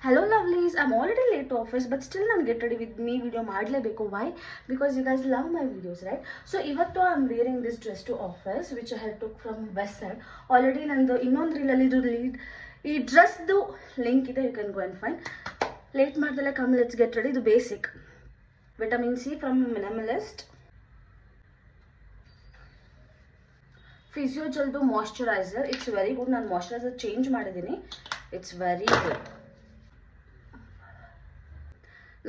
Hello lovelies, I'm already late to office but still ನಾನು get ready with me video ಮಾಡಲೇಬೇಕು. Why? Because you guys love my videos, right? So ಇವತ್ತು I'm wearing this dress to office which I had took from West Side. Already ನಂದು ಇನ್ನೊಂದು ರೀಲಲ್ಲಿ ಇದು lead ಈ ಡ್ರೆಸ್ದು link ಇದೆ, you can go and find. Late ಮಾಡ್ದಲೆ come let's get ready. ಇದು basic vitamin C from Minimalist, ಫಿಸಿಯೋಜೆಲ್ದು moisturiser. It's very good. ನಾನು ಮಾಯ್ಶ್ಚರೈಸರ್ ಚೇಂಜ್ ಮಾಡಿದ್ದೀನಿ. It's very good.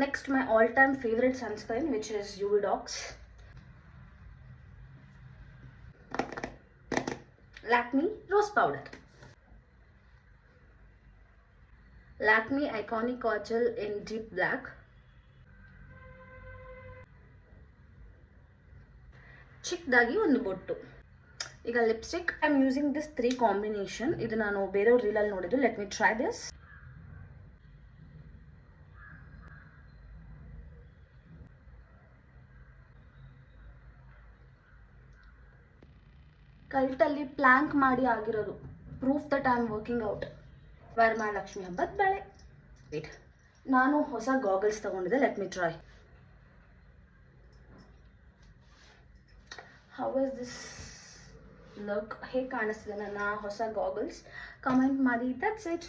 Next, my all-time favorite sunscreen, which is Uvidox. Lakme Rose Powder. Lakme Iconic Kajal in Deep Black. ಚಿಕ್ಕದಾಗಿ ಒಂದು ಬೊಟ್ಟು. ಈಗ lipstick, I am using this 3 combination. ಇದು ನಾನು ಬೇರೆಯವ್ರ ರೀಲಲ್ಲಿ ನೋಡಿದ್ದು. Let me try this. ಕಲ್ಟಲ್ಲಿ ಪ್ಲ್ಯಾಂಕ್ ಮಾಡಿ ಆಗಿರೋದು. Proof that I am working out. Varamahalakshmi ಹಬ್ಬದ ಬೇಳೆ. ವೇಟ್, ನಾನು ಹೊಸ ಗಾಗಲ್ಸ್ ತಗೊಂಡಿದ್ದೆ. Let me try. How is this look? ಹೇಗೆ ಕಾಣಿಸ್ತಿದೆ ನನ್ನ ಹೊಸ ಗಾಗಲ್ಸ್? ಕಮೆಂಟ್ ಮಾಡಿ. That's it.